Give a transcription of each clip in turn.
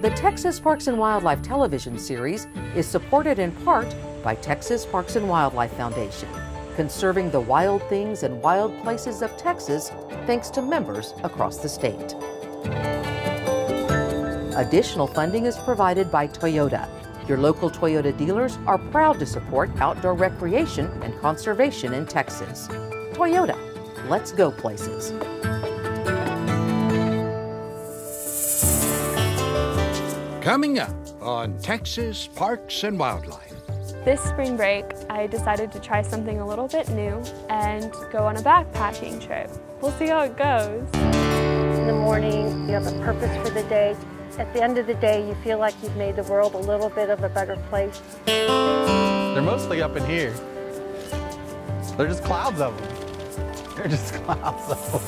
The Texas Parks and Wildlife television series is supported in part by Texas Parks and Wildlife Foundation, conserving the wild things and wild places of Texas thanks to members across the state. Additional funding is provided by Toyota. Your local Toyota dealers are proud to support outdoor recreation and conservation in Texas. Toyota, let's go places. Coming up on Texas Parks and Wildlife. This spring break, I decided to try something a little bit new and go on a backpacking trip. We'll see how it goes. In the morning, you have a purpose for the day. At the end of the day, you feel like you've made the world a little bit of a better place. They're mostly up in here. They're just clouds of them. They're just clouds of them.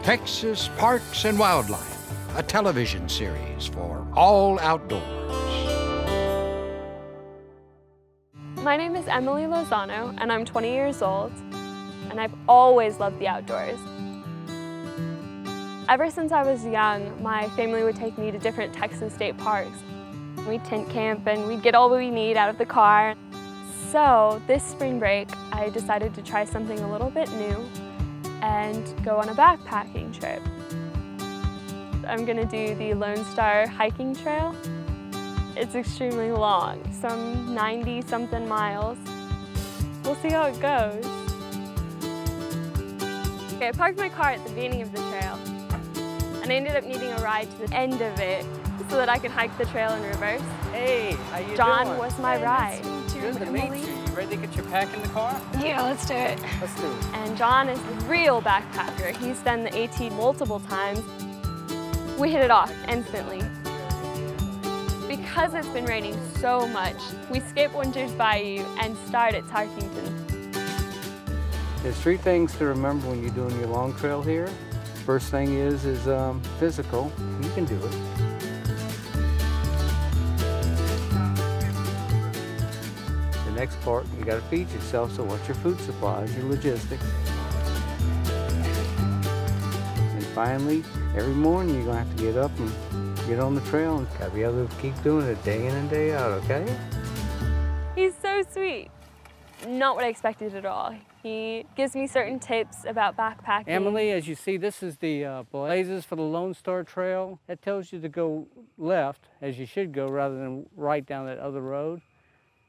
Texas Parks and Wildlife, a television series for all outdoors. My name is Emily Lozano, and I'm 20 years old, and I've always loved the outdoors. Ever since I was young, my family would take me to different Texas state parks. We'd tent camp and we'd get all we need out of the car. So this spring break, I decided to try something a little bit new and go on a backpacking trip. I'm gonna do the Lone Star hiking trail. It's extremely long, some 90-something miles. We'll see how it goes. Okay, I parked my car at the beginning of the trail, and I ended up needing a ride to the end of it so that I could hike the trail in reverse. Hey, how you John doing? was my ride. Good to meet you. You ready to get your pack in the car? Yeah, let's do it. Let's do it. And John is a real backpacker. He's done the AT multiple times. We hit it off instantly. Because it's been raining so much, we skip Winters Bayou and start at Tarkington. There's three things to remember when you're doing your long trail here. First thing is physical. You can do it. The next part, you got to feed yourself, so what's your food supplies, your logistics. And finally, every morning you're going to have to get up and get on the trail and got to be able to keep doing it day in and day out, okay? He's so sweet. Not what I expected at all. He gives me certain tips about backpacking. Emily, as you see, this is the blazes for the Lone Star Trail. That tells you to go left, as you should go, rather than right down that other road.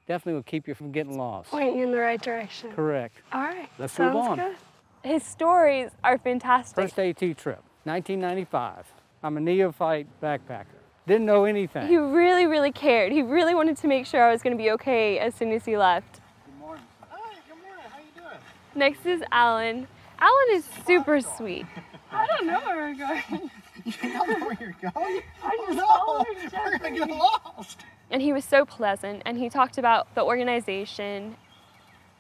Definitely will keep you from getting lost. Pointing in the right direction. Correct. All right, Let's move on. good. His stories are fantastic. First AT trip, 1995. I'm a neophyte backpacker. Didn't know anything. He really, really cared. He really wanted to make sure I was going to be okay as soon as he left. Good morning. Hi, good morning. How you doing? Next is Alan. Alan is super sweet. I don't know where we're going. You don't know where you're going? I just followed We're gonna get lost. And he was so pleasant, and he talked about the organization.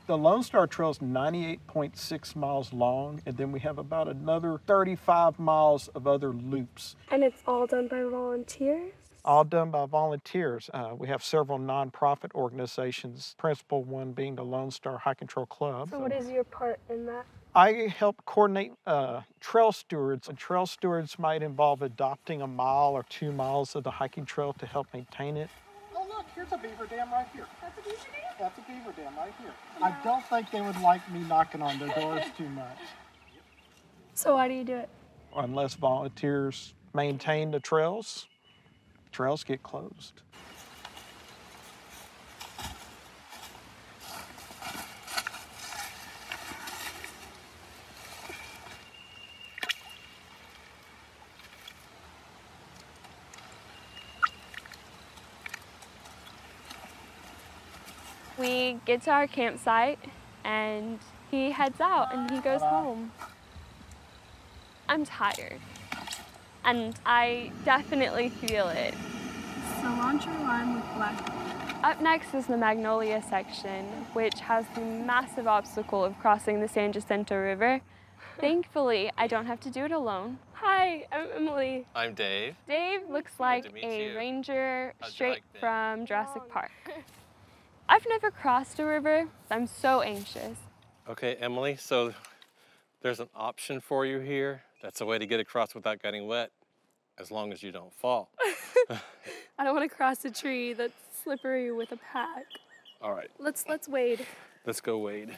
The Lone Star Trail is 98.6 miles long, and then we have about another 35 miles of other loops. And it's all done by volunteers? All done by volunteers. We have several nonprofit organizations, principal one being the Lone Star Hike and Trail Club. So what is your part in that? I help coordinate trail stewards. And trail stewards might involve adopting a mile or 2 miles of the hiking trail to help maintain it. Oh, look, here's a beaver dam right here. That's a beaver dam? That's a beaver dam right here. I don't think they would like me knocking on their doors too much. So why do you do it? Unless volunteers maintain the trails get closed. We get to our campsite, and he heads out, and he goes home. I'm tired, and I definitely feel it. Cilantro lime with black. Up next is the Magnolia section, which has the massive obstacle of crossing the San Jacinto River. Thankfully, I don't have to do it alone. Hi, I'm Emily. I'm Dave. Dave looks like to meet a you. ranger How'd you straight like that? from Jurassic Park. I've never crossed a river. I'm so anxious. Okay, Emily, so there's an option for you here. That's a way to get across without getting wet, as long as you don't fall. I don't want to cross a tree that's slippery with a pack. All right, Let's wade. let's go wade.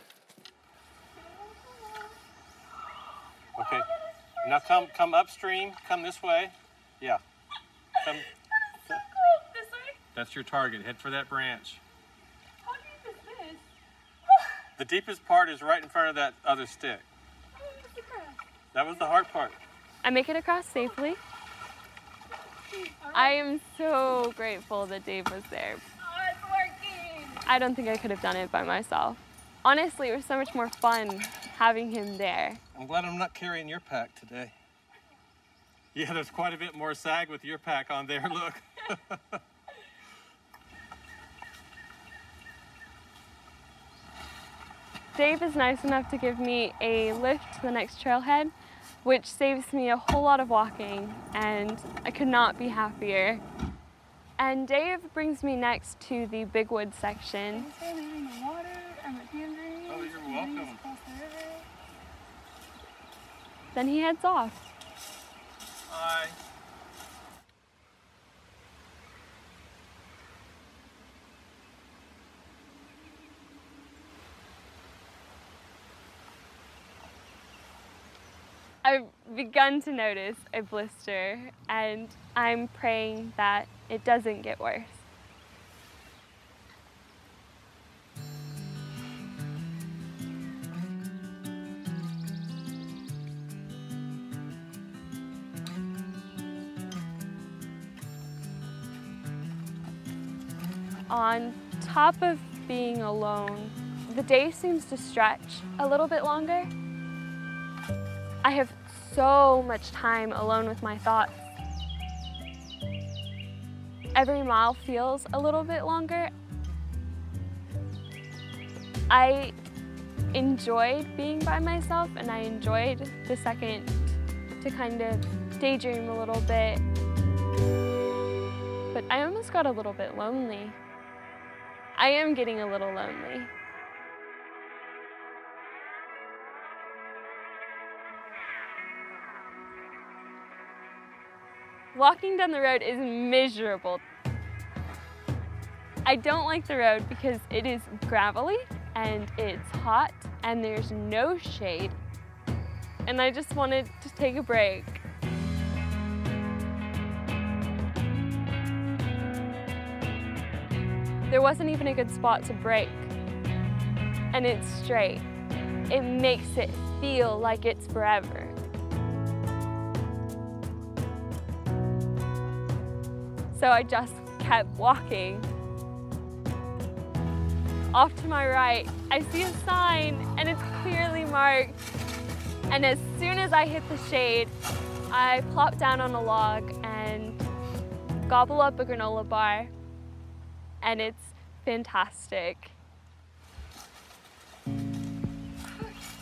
Okay, now come upstream, come this way. Yeah, come. This way? That's your target, head for that branch. How deep is this? The deepest part is right in front of that other stick. That was the hard part. I make it across safely. I am so grateful that Dave was there. Oh, it's working. I don't think I could have done it by myself. Honestly, it was so much more fun having him there. I'm glad I'm not carrying your pack today. Yeah, there's quite a bit more sag with your pack on there, look. Dave is nice enough to give me a lift to the next trailhead, which saves me a whole lot of walking, and I could not be happier. And Dave brings me next to the Big Woods section. I'm in the water. I'm at Tangerine. Oh, you're welcome. Across the river. Then he heads off. Hi. I've begun to notice a blister, and I'm praying that it doesn't get worse. On top of being alone, the day seems to stretch a little bit longer. I have so much time alone with my thoughts. Every mile feels a little bit longer. I enjoyed being by myself, and I enjoyed the second to kind of daydream a little bit. But I almost got a little bit lonely. I am getting a little lonely. Walking down the road is miserable. I don't like the road because it is gravelly and it's hot and there's no shade. And I just wanted to take a break. There wasn't even a good spot to break. And it's straight. It makes it feel like it's forever. So I just kept walking. Off to my right, I see a sign and it's clearly marked. And as soon as I hit the shade, I plop down on a log and gobble up a granola bar. And it's fantastic.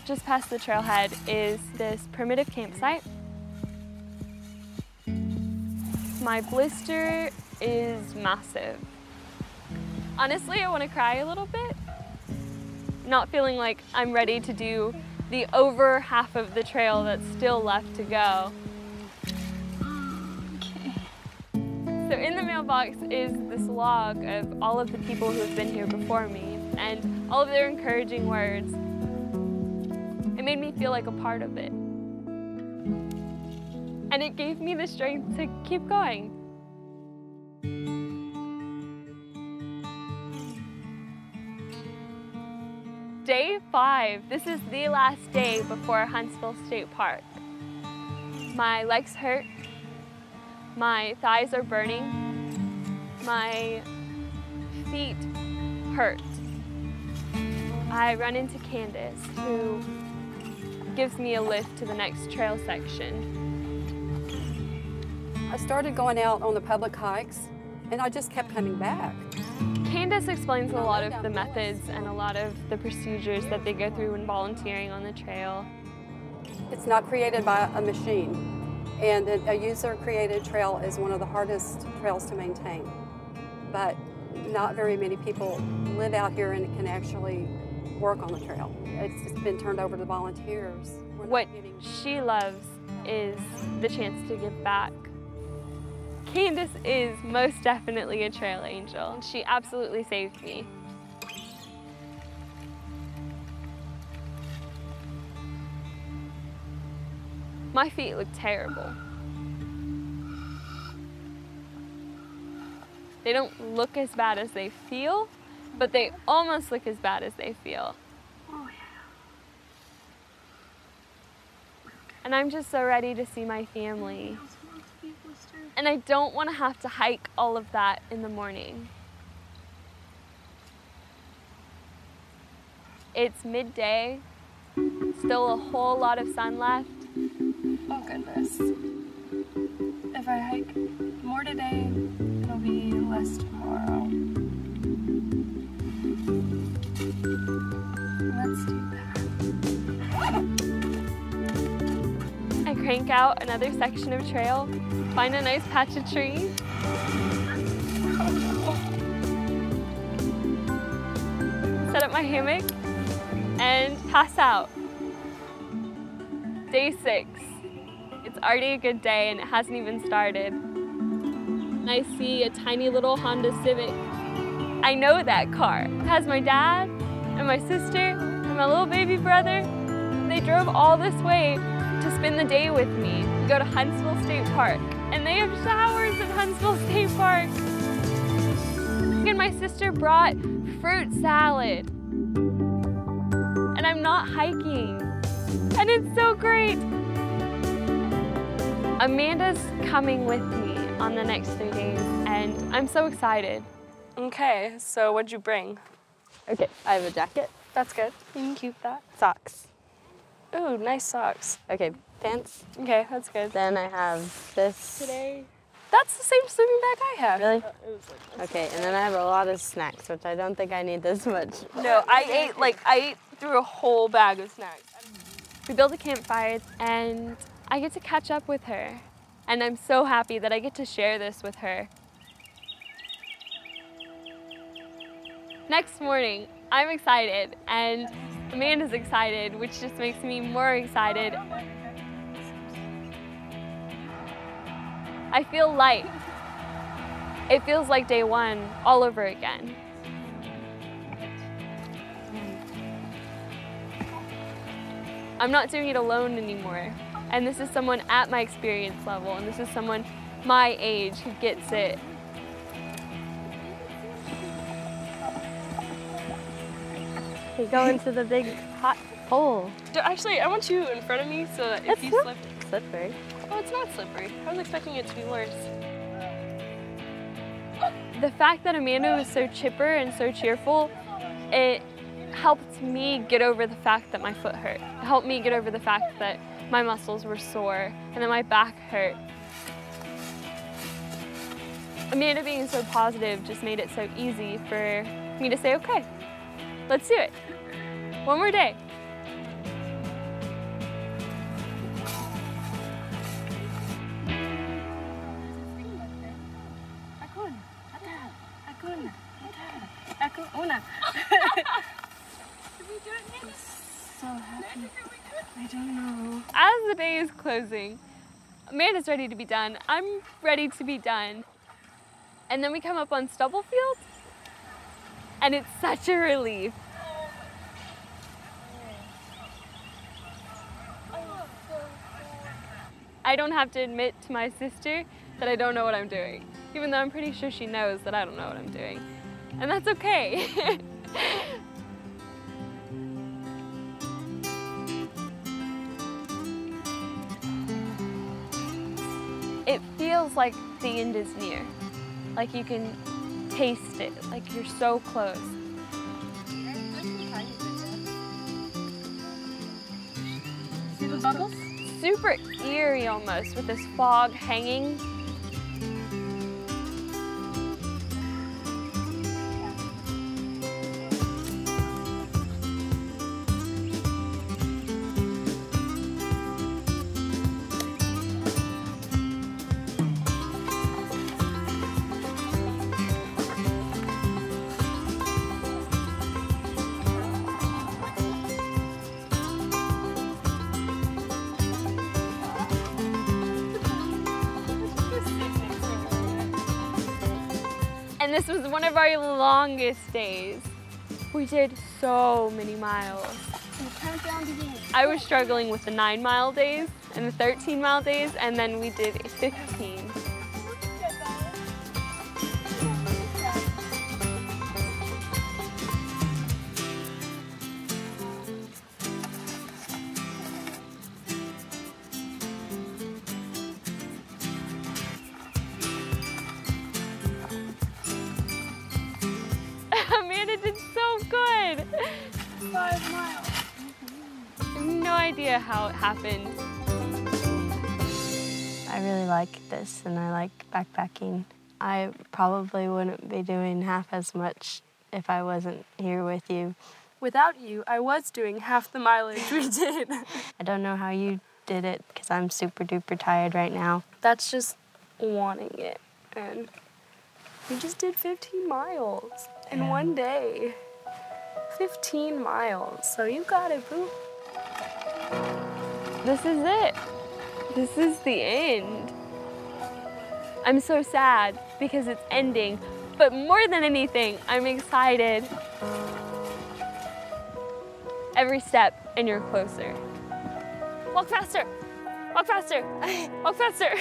Just past the trailhead is this primitive campsite. My blister is massive. Honestly, I want to cry a little bit. Not feeling like I'm ready to do the over half of the trail that's still left to go. Okay. So in the mailbox is this log of all of the people who have been here before me and all of their encouraging words. It made me feel like a part of it. And it gave me the strength to keep going. Day 5. This is the last day before Huntsville State Park. My legs hurt. My thighs are burning. My feet hurt. I run into Candace, who gives me a lift to the next trail section. I started going out on the public hikes, and I just kept coming back. Candace explains a lot of the methods and a lot of the procedures that they go through when volunteering on the trail. It's not created by a machine. And a user-created trail is one of the hardest trails to maintain. But not very many people live out here and can actually work on the trail. It's been turned over to volunteers. What she loves is the chance to give back. Candace is most definitely a trail angel. She absolutely saved me. My feet look terrible. They don't look as bad as they feel, but they almost look as bad as they feel. Oh, yeah. And I'm just so ready to see my family. And I don't want to have to hike all of that in the morning. It's midday, still a whole lot of sun left. Oh goodness. If I hike more today, it'll be less tomorrow. Let's do that. I crank out another section of trail, find a nice patch of trees. Set up my hammock and pass out. Day 6. It's already a good day and it hasn't even started. I see a tiny little Honda Civic. I know that car. It has my dad and my sister and my little baby brother. They drove all this way to spend the day with me. We go to Huntsville State Park and they have showers at Huntsville State Park. And my sister brought fruit salad. And I'm not hiking. And it's so great. Amanda's coming with me on the next 3 days, and I'm so excited. Okay, so what'd you bring? Okay, I have a jacket. That's good. You can keep that. Socks. Ooh, nice socks. Okay, pants. Okay, that's good. Then I have this. Today. That's the same sleeping bag I have. Really? Okay, and then I have a lot of snacks, which I don't think I need this much. No, I ate through a whole bag of snacks. We build a campfire and I get to catch up with her. And I'm so happy that I get to share this with her. Next morning, I'm excited and Amanda's excited, which just makes me more excited. I feel light. It feels like day 1 all over again. I'm not doing it alone anymore. And this is someone at my experience level, and this is someone my age who gets it. We go into the big hot hole. Actually, I want you in front of me so that if you slip. Slippery. Oh, it's not slippery. I was expecting it to be worse. The fact that Amanda was so chipper and so cheerful, it helped me get over the fact that my foot hurt. It helped me get over the fact that my muscles were sore and that my back hurt. Amanda being so positive just made it so easy for me to say, okay, let's do it. One more day. So happy. I don't know. As the day is closing, Amanda's ready to be done. I'm ready to be done. And then we come up on Stubblefield, and it's such a relief. I don't have to admit to my sister that I don't know what I'm doing, even though I'm pretty sure she knows that I don't know what I'm doing. And that's okay. It feels like the end is near, like you can taste it, like you're so close. See the bubbles? Super eerie almost, with this fog hanging. And this was one of our longest days. We did so many miles. I was struggling with the 9-mile days and the 13-mile days, and then we did 15. Amanda did so good. 5 miles. I have no idea how it happened. I really like this and I like backpacking. I probably wouldn't be doing half as much if I wasn't here with you. Without you, I was doing half the mileage we did. I don't know how you did it because I'm super duper tired right now. That's just wanting it. And we just did 15 miles in one day. 15 miles, so you got it, boo. This is it. This is the end. I'm so sad because it's ending, but more than anything, I'm excited. Every step and you're closer. Walk faster, walk faster, walk faster.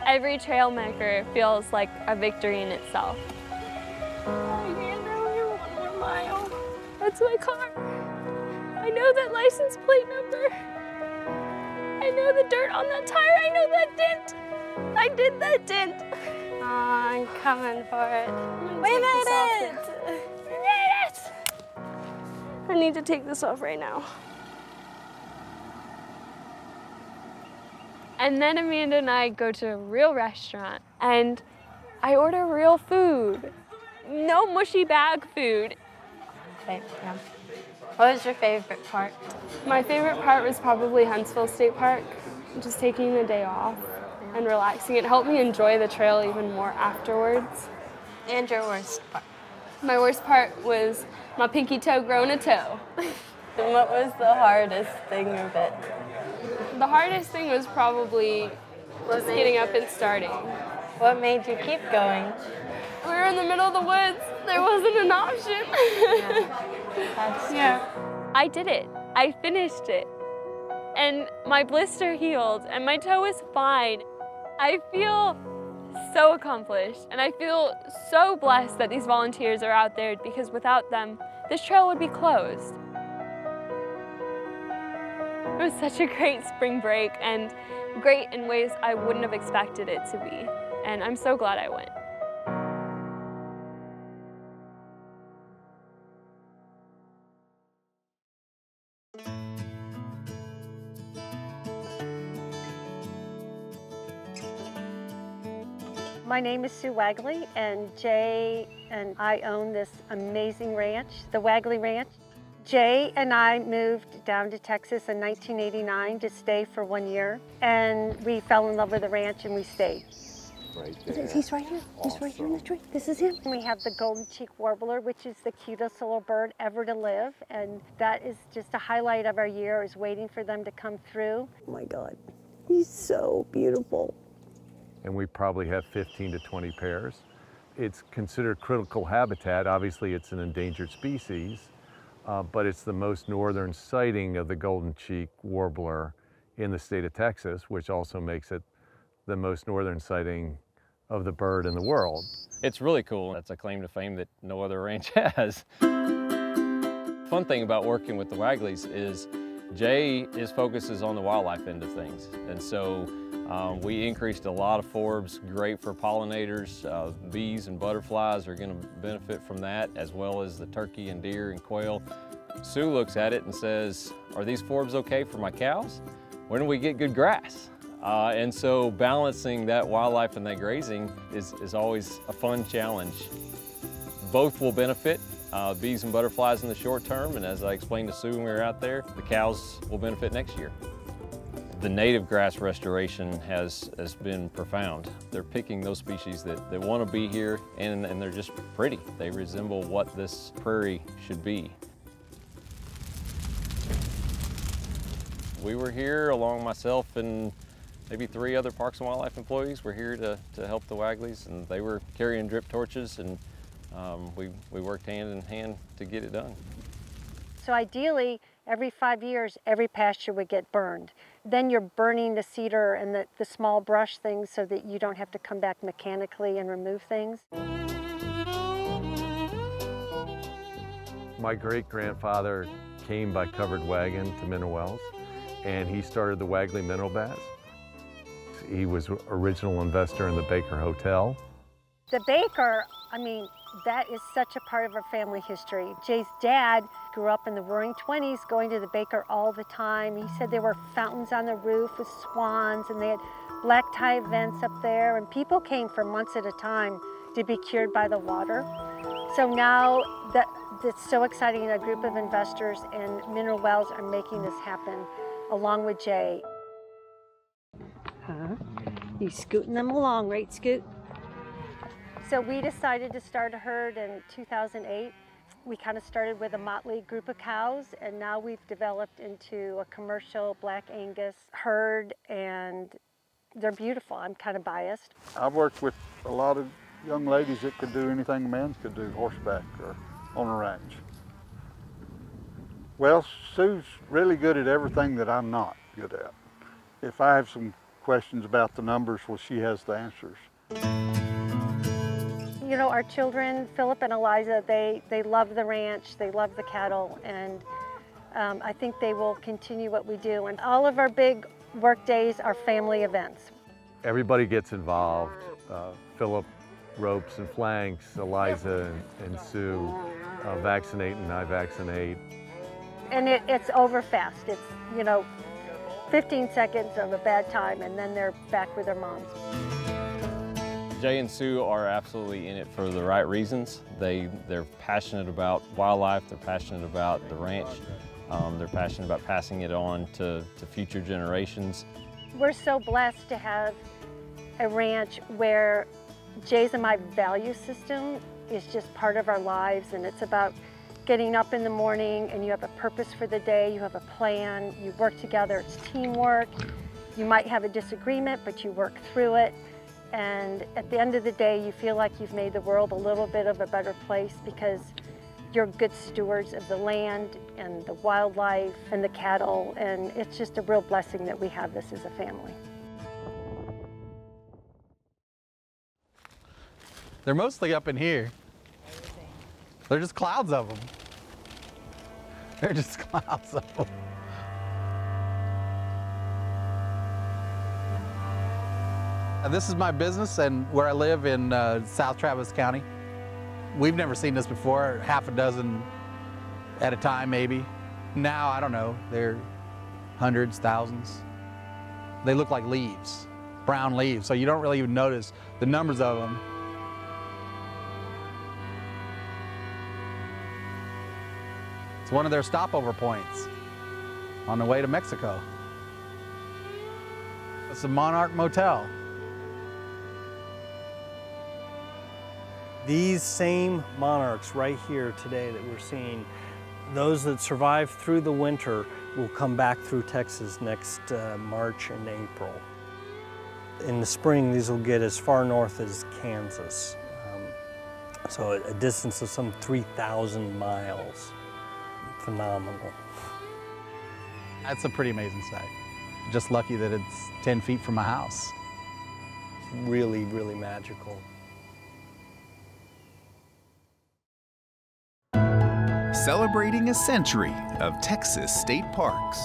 Every trail maker feels like a victory in itself. That's my car. I know that license plate number. I know the dirt on that tire. I know that dent. I did that dent. Oh, I'm coming for it. We made it! We made it! I need to take this off right now. And then Amanda and I go to a real restaurant and I order real food. No mushy bag food. Okay, yeah. What was your favorite part? My favorite part was probably Huntsville State Park. Just taking the day off and relaxing. It helped me enjoy the trail even more afterwards. And your worst part? My worst part was my pinky toe growing a toe. And what was the hardest thing of it? The hardest thing was probably just getting up and starting. What made you keep going? We were in the middle of the woods. There wasn't an option. Yeah. I did it. I finished it. And my blister healed and my toe is fine. I feel so accomplished and I feel so blessed that these volunteers are out there because without them, this trail would be closed. It was such a great spring break and great in ways I wouldn't have expected it to be. And I'm so glad I went. My name is Sue Wagley, and Jay and I own this amazing ranch, the Wagley Ranch. Jay and I moved down to Texas in 1989 to stay for 1 year, and we fell in love with the ranch and we stayed. Right there. He's right here. Awesome. He's right here in the tree. This is him. We have the golden cheek warbler, which is the cutest little bird ever to live, and that is just a highlight of our year, is waiting for them to come through. Oh my God, he's so beautiful. And we probably have 15 to 20 pairs. It's considered critical habitat. Obviously, it's an endangered species, but it's the most northern sighting of the golden cheek warbler in the state of Texas, which also makes it the most northern sighting of the bird in the world. It's really cool. That's a claim to fame that no other ranch has. Fun thing about working with the Wagleys is his focus is on the wildlife end of things. And so we increased a lot of forbs, great for pollinators. Bees and butterflies are going to benefit from that, as well as the turkey and deer and quail. Sue looks at it and says, are these forbs okay for my cows? When do we get good grass? And so balancing that wildlife and that grazing is always a fun challenge. Both will benefit, bees and butterflies in the short term, and as I explained to Sue when we were out there, the cows will benefit next year. The native grass restoration has been profound. They're picking those species that want to be here, and they're just pretty. They resemble what this prairie should be. We were here along myself and maybe 3 other Parks and Wildlife employees were here to help the Wagleys, and they were carrying drip torches, and we worked hand in hand to get it done. So ideally, every 5 years, every pasture would get burned. Then you're burning the cedar and the small brush things so that you don't have to come back mechanically and remove things. My great-grandfather came by covered wagon to Mineral Wells, and he started the Wagley Mineral Baths. He was original investor in the Baker Hotel. The Baker, I mean, that is such a part of our family history. Jay's dad grew up in the Roaring 20s, going to the Baker all the time. He said there were fountains on the roof with swans, and they had black tie events up there, and people came for months at a time to be cured by the water. So now it's so exciting. A group of investors and Mineral Wells are making this happen along with Jay. You scooting them along, right, Scoot? So we decided to start a herd in 2008. We kind of started with a motley group of cows, and now we've developed into a commercial Black Angus herd, and they're beautiful. I'm kind of biased. I've worked with a lot of young ladies that could do anything a man could do, horseback or on a ranch. Well, Sue's really good at everything that I'm not good at. If I have some questions about the numbers, well, she has the answers. You know, our children, Philip and Eliza, they love the ranch, they love the cattle, and I think they will continue what we do. And all of our big work days are family events. Everybody gets involved. Philip ropes and flanks, Eliza and Sue vaccinate and I vaccinate. And it's over fast. It's, you know, 15 seconds of a bad time, and then they're back with their moms. Jay and Sue are absolutely in it for the right reasons. They're passionate about wildlife, they're passionate about the ranch, they're passionate about passing it on to future generations. We're so blessed to have a ranch where Jay's and my value system is just part of our lives, and it's about getting up in the morning and you have a purpose for the day, you have a plan, you work together, it's teamwork. You might have a disagreement, but you work through it. And at the end of the day, you feel like you've made the world a little bit of a better place because you're good stewards of the land and the wildlife and the cattle, and it's just a real blessing that we have this as a family. They're mostly up in here. They're just clouds of them. They're just clouds of them. This is my business and where I live in South Travis County. We've never seen this before, half a dozen at a time maybe. Now, I don't know, they're hundreds, thousands. They look like leaves, brown leaves, so you don't really even notice the numbers of them. It's one of their stopover points on the way to Mexico. It's the Monarch Motel. These same monarchs right here today that we're seeing, those that survive through the winter will come back through Texas next March and April. In the spring, these will get as far north as Kansas. So a distance of some 3,000 miles. Phenomenal. That's a pretty amazing sight. Just lucky that it's 10 feet from my house. Really, really magical. Celebrating a century of Texas state parks.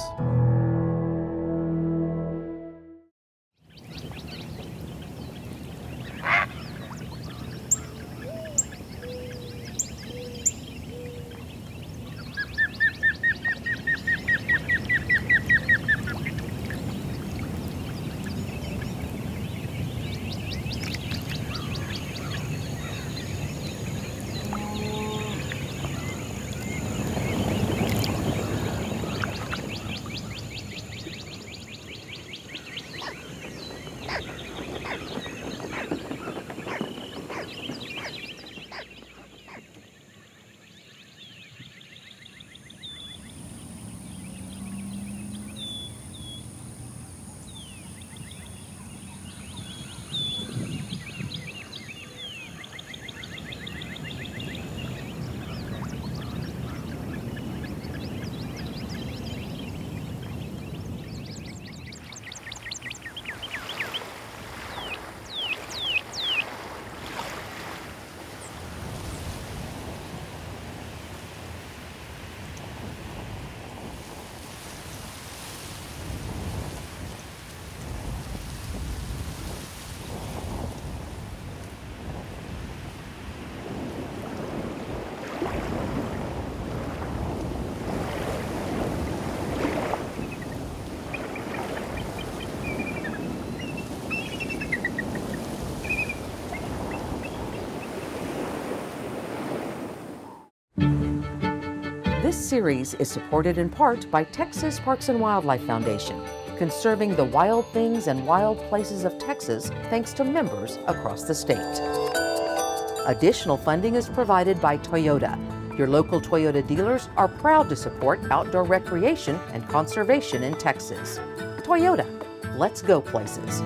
This series is supported in part by Texas Parks and Wildlife Foundation, conserving the wild things and wild places of Texas thanks to members across the state. Additional funding is provided by Toyota. Your local Toyota dealers are proud to support outdoor recreation and conservation in Texas. Toyota, let's go places.